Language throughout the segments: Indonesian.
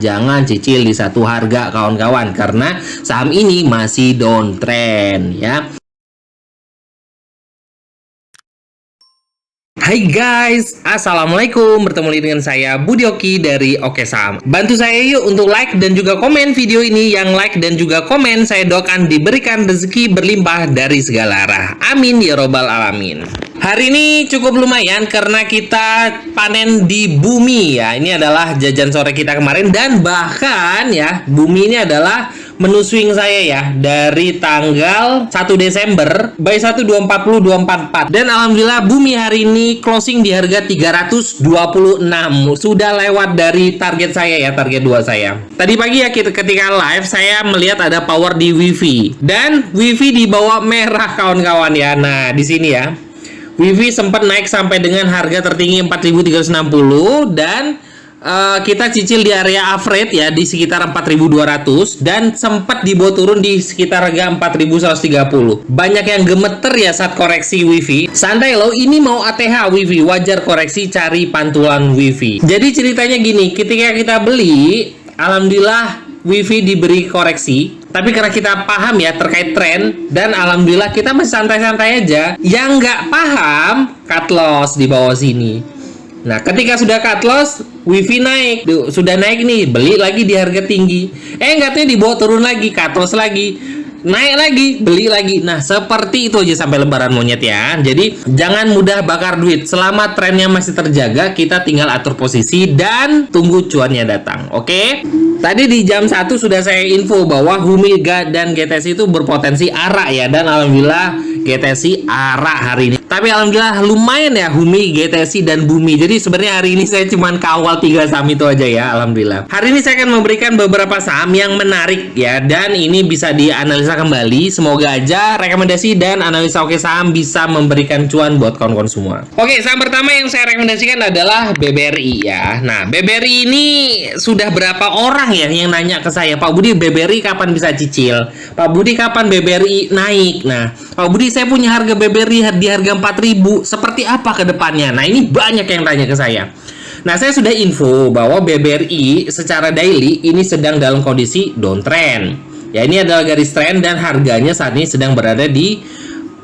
Jangan cicil di satu harga kawan-kawan, karena saham ini masih downtrend ya. Hai guys, assalamualaikum. Bertemu lagi dengan saya Budi Oki dari Oke Saham. Bantu saya yuk untuk like dan juga komen video ini. Yang like dan juga komen saya doakan diberikan rezeki berlimpah dari segala arah. Amin ya robbal alamin. Hari ini cukup lumayan karena kita panen di Bumi ya. Ini adalah jajan sore kita kemarin, dan bahkan ya Bumi ini adalah menu swing saya ya dari tanggal 1 Desember buy 1 240 244, dan alhamdulillah Bumi hari ini closing di harga 326. Sudah lewat dari target saya ya, target 2 saya. Tadi pagi ya ketika live saya melihat ada power di WiFi, dan WiFi di bawah merah kawan-kawan ya. Nah, di sini ya. WiFi sempat naik sampai dengan harga tertinggi 4.360, dan kita cicil di area average ya di sekitar 4.200, dan sempat dibawa turun di sekitar harga 4.130. Banyak yang gemeter ya saat koreksi WiFi. Santai loh, ini mau ATH WiFi, wajar koreksi, cari pantulan WiFi. Jadi ceritanya gini, ketika kita beli, alhamdulillah WiFi diberi koreksi. Tapi karena kita paham ya terkait tren, dan alhamdulillah kita masih santai-santai aja. Yang nggak paham, cut loss di bawah sini. Nah, ketika sudah cut loss, WiFi naik. Sudah naik nih, beli lagi di harga tinggi. Nggak tahu dibawa turun lagi, cut loss lagi. Naik lagi, beli lagi. Nah, seperti itu aja sampai lebaran monyet ya. Jadi, jangan mudah bakar duit. Selama trennya masih terjaga, kita tinggal atur posisi dan tunggu cuannya datang. Oke? Tadi di jam 1 sudah saya info bahwa Humi dan GTSI itu berpotensi arak ya. Dan alhamdulillah GTSI arak hari ini. Tapi alhamdulillah lumayan ya Humi, GTSI, dan Bumi. Jadi sebenarnya hari ini saya cuma kawal 3 saham itu aja ya, alhamdulillah. Hari ini saya akan memberikan beberapa saham yang menarik ya, dan ini bisa dianalisa kembali. Semoga aja rekomendasi dan analisa Oke Saham bisa memberikan cuan buat kawan-kawan semua. Oke, saham pertama yang saya rekomendasikan adalah BBRI ya. Nah, BBRI ini sudah berapa orang ya yang nanya ke saya, Pak Budi, BBRI kapan bisa cicil? Pak Budi, kapan BBRI naik? Nah, Pak Budi, saya punya harga BBRI di harga 4.000, seperti apa ke depannya? Nah, ini banyak yang tanya ke saya. Nah, saya sudah info bahwa BBRI secara daily ini sedang dalam kondisi downtrend. Ya, ini adalah garis trend, dan harganya saat ini sedang berada di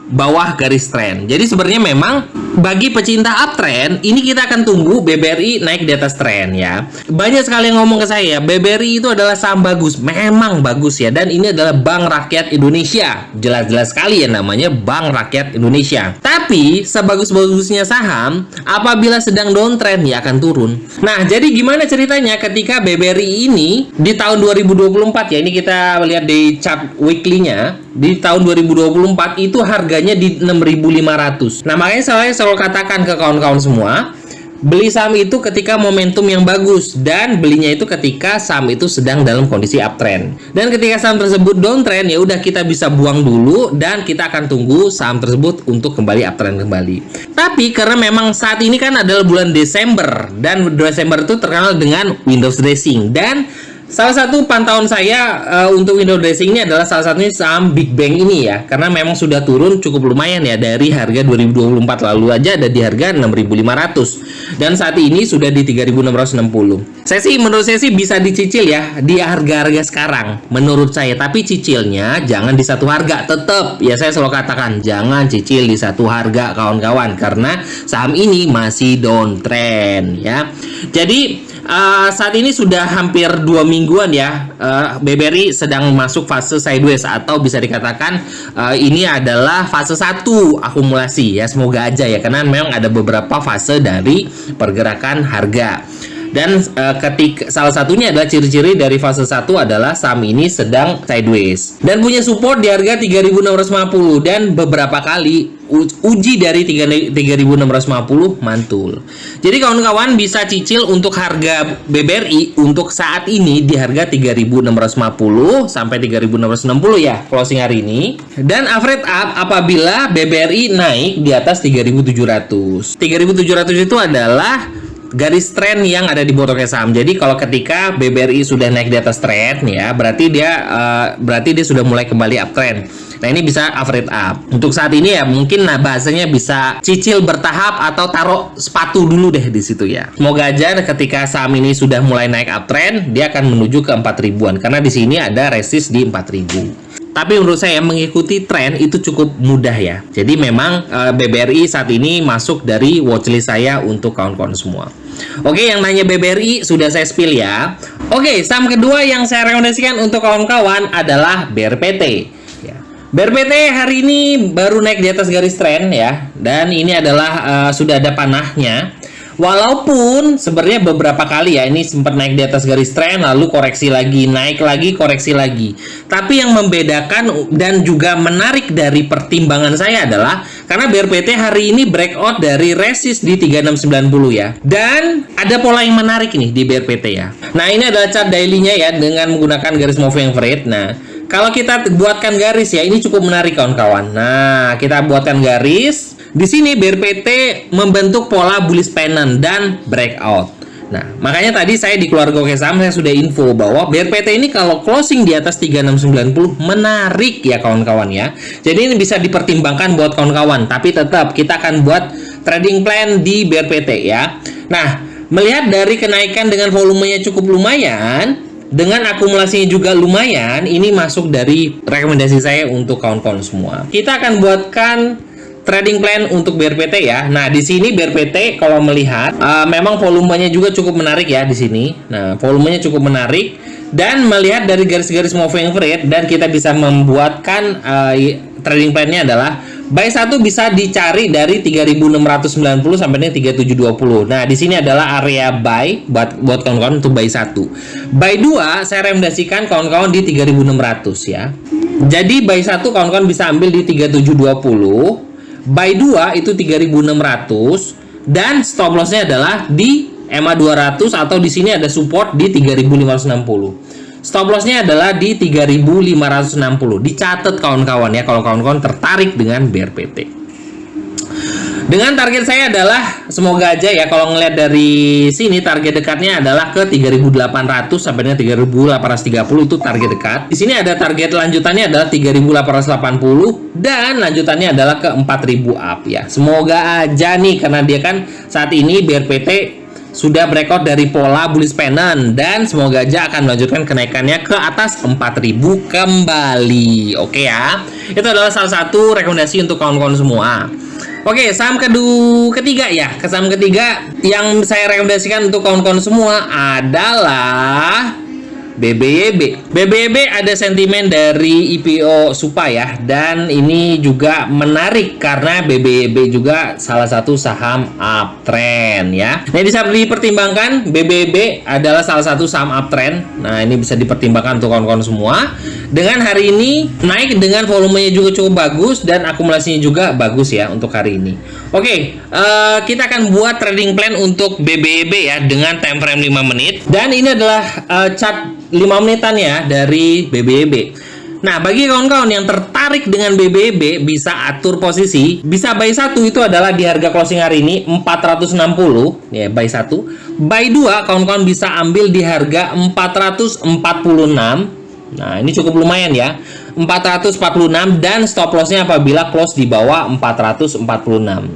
bawah garis trend. Jadi sebenarnya memang bagi pecinta uptrend, ini kita akan tunggu BBRI naik di atas trend ya. Banyak sekali yang ngomong ke saya, BBRI itu adalah saham bagus. Memang bagus ya, dan ini adalah Bank Rakyat Indonesia. Jelas-jelas sekali ya namanya Bank Rakyat Indonesia. Tapi sebagus-bagusnya saham, apabila sedang downtrend ya akan turun. Nah, jadi gimana ceritanya ketika BBRI ini di tahun 2024 ya, ini kita lihat di chart weekly-nya, di tahun 2024 itu harganya di 6.500. Nah, makanya saya selalu katakan ke kawan-kawan semua, beli saham itu ketika momentum yang bagus, dan belinya itu ketika saham itu sedang dalam kondisi uptrend. Dan ketika saham tersebut downtrend, ya udah kita bisa buang dulu, dan kita akan tunggu saham tersebut untuk kembali uptrend kembali. Tapi karena memang saat ini kan adalah bulan Desember, dan Desember itu terkenal dengan Windows dressing, dan salah satu pantauan saya untuk window dressing ini adalah salah satunya saham Big Bang ini ya, karena memang sudah turun cukup lumayan ya dari harga 2024 lalu aja ada di harga 6.500, dan saat ini sudah di 3.660. Menurut saya sih bisa dicicil ya di harga-harga sekarang menurut saya, tapi cicilnya jangan di satu harga. Tetap ya, saya selalu katakan jangan cicil di satu harga kawan-kawan, karena saham ini masih downtrend ya. Jadi saat ini sudah hampir 2 mingguan ya, BBRI sedang masuk fase sideways, atau bisa dikatakan ini adalah fase 1 akumulasi ya. Semoga aja ya, karena memang ada beberapa fase dari pergerakan harga. Dan ketika salah satunya adalah ciri-ciri dari fase 1 adalah saham ini sedang sideways dan punya support di harga 3.650, dan beberapa kali uji dari 3.650 mantul. Jadi kawan-kawan bisa cicil untuk harga BBRI untuk saat ini di harga 3.650 sampai 3.660 ya closing hari ini, dan average up apabila BBRI naik di atas 3.700. 3.700 itu adalah garis tren yang ada di bawah Oke Saham. Jadi kalau ketika BBRI sudah naik di atas tren ya, berarti dia sudah mulai kembali uptrend. Nah, ini bisa average up. Untuk saat ini ya mungkin bahasanya bisa cicil bertahap atau taruh sepatu dulu deh di situ ya. Semoga aja ketika saham ini sudah mulai naik uptrend, dia akan menuju ke 4.000-an karena di sini ada resist di 4.000. Tapi menurut saya mengikuti tren itu cukup mudah ya. Jadi memang BBRI saat ini masuk dari watchlist saya untuk kawan-kawan semua. Oke, yang nanya BBRI sudah saya spill ya. Oke, saham kedua yang saya rekomendasikan untuk kawan-kawan adalah BRPT. Ya. BRPT hari ini baru naik di atas garis tren ya. Dan ini adalah sudah ada panahnya. Walaupun sebenarnya beberapa kali ya ini sempat naik di atas garis tren lalu koreksi lagi, naik lagi, koreksi lagi. Tapi yang membedakan dan juga menarik dari pertimbangan saya adalah karena BRPT hari ini breakout dari resist di 3690 ya. Dan ada pola yang menarik nih di BRPT ya. Nah, ini adalah chart daily-nya ya dengan menggunakan garis moving average. Nah, kalau kita buatkan garis ya ini cukup menarik kawan-kawan. Nah, kita buatkan garis. Di sini BRPT membentuk pola bullish pennant dan breakout. Nah, makanya tadi saya di keluarga Oke Saham saya sudah info bahwa BRPT ini kalau closing di atas 3690 menarik ya kawan-kawan ya. Jadi ini bisa dipertimbangkan buat kawan-kawan, tapi tetap kita akan buat trading plan di BRPT ya. Nah, melihat dari kenaikan dengan volumenya cukup lumayan, dengan akumulasinya juga lumayan, ini masuk dari rekomendasi saya untuk kawan-kawan semua. Kita akan buatkan trading plan untuk BRPT ya. Nah, di sini BRPT kalau melihat memang volumenya juga cukup menarik ya di sini. Nah, volumenya cukup menarik dan melihat dari garis-garis moving average dan kita bisa membuatkan trading plan-nya adalah buy 1 bisa dicari dari 3690 sampai dengan 3720. Nah, di sini adalah area buy buat kawan-kawan untuk buy 1. Buy 2 saya rekomendasikan kawan-kawan di 3600 ya. Jadi buy 1 kawan-kawan bisa ambil di 3720. Buy 2 itu 3600 dan stop loss-nya adalah di EMA 200 atau di sini ada support di 3560. Stop loss-nya adalah di 3560. Dicatat kawan-kawan ya kalau kawan-kawan tertarik dengan BRPT. Dengan target saya adalah semoga aja ya kalau ngelihat dari sini target dekatnya adalah ke 3800 sampai dengan 3830 itu target dekat. Di sini ada target lanjutannya adalah 3880 dan lanjutannya adalah ke 4000 up ya. Semoga aja nih karena dia kan saat ini BRPT sudah breakout dari pola bullish pennant dan semoga aja akan melanjutkan kenaikannya ke atas 4000 kembali. Oke ya. Itu adalah salah satu rekomendasi untuk kawan-kawan semua. Oke, saham ketiga ya. Saham ketiga yang saya rekomendasikan untuk kawan-kawan semua adalah BBYB. BBYB ada sentimen dari IPO Supa ya, dan ini juga menarik karena BBYB juga salah satu saham uptrend ya. Nah, bisa dipertimbangkan BBYB adalah salah satu saham uptrend. Nah, ini bisa dipertimbangkan untuk kawan-kawan semua. Dengan hari ini naik dengan volumenya juga cukup bagus dan akumulasinya juga bagus ya untuk hari ini. Oke, kita akan buat trading plan untuk BBYB ya dengan time frame 5 menit. Dan ini adalah chart 5 menitan ya dari BBYB. Nah, bagi kawan-kawan yang tertarik dengan BBYB bisa atur posisi. Bisa buy 1 itu adalah di harga closing hari ini 460 ya, buy 1. Buy 2 kawan-kawan bisa ambil di harga 446. Nah, ini cukup lumayan ya. 446 dan stop loss-nya apabila close di bawah 446.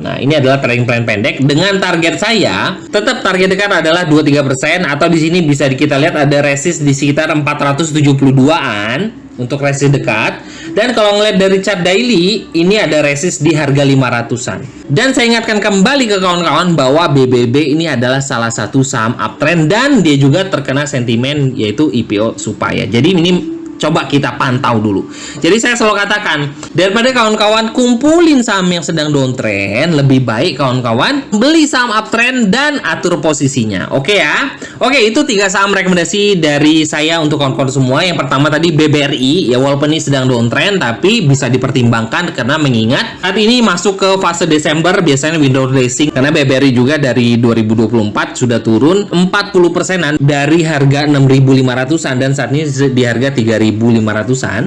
Nah, ini adalah trading plan pendek dengan target saya. Tetap target dekat adalah 2-3% atau di sini bisa kita lihat ada resist di sekitar 472-an untuk resist dekat. Dan kalau ngeliat dari chart daily, ini ada resist di harga 500-an. Dan saya ingatkan kembali ke kawan-kawan bahwa BBB ini adalah salah satu saham uptrend dan dia juga terkena sentimen yaitu IPO Supa ya. Jadi ini coba kita pantau dulu. Jadi saya selalu katakan, daripada kawan-kawan kumpulin saham yang sedang downtrend, lebih baik kawan-kawan beli saham uptrend dan atur posisinya. Oke ya. Oke, itu 3 saham rekomendasi dari saya untuk kawan-kawan semua. Yang pertama tadi BBRI, ya walaupun ini sedang downtrend tapi bisa dipertimbangkan karena mengingat saat ini masuk ke fase Desember biasanya window dressing karena BBRI juga dari 2024 sudah turun 40%-an dari harga 6.500-an dan saat ini di harga 3.500-an.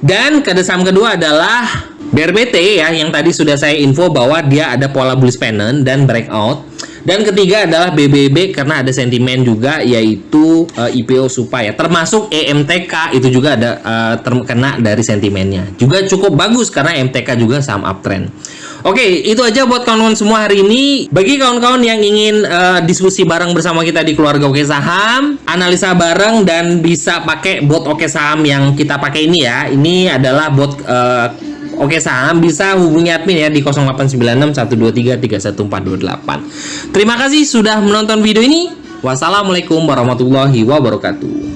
Dan saham kedua adalah BRPT ya, yang tadi sudah saya info bahwa dia ada pola bullish pennant dan breakout. Dan ketiga adalah BBB karena ada sentimen juga, yaitu IPO Supa ya. Termasuk EMTK itu juga ada terkena dari sentimennya. Juga cukup bagus karena EMTK juga saham uptrend. Oke, itu aja buat kawan-kawan semua hari ini. Bagi kawan-kawan yang ingin diskusi bareng bersama kita di keluarga Oke Saham, analisa bareng dan bisa pakai bot Oke Saham yang kita pakai ini ya. Ini adalah bot Oke Saham, bisa hubungi admin ya di 0896 123 31428. Terima kasih sudah menonton video ini. Wassalamualaikum warahmatullahi wabarakatuh.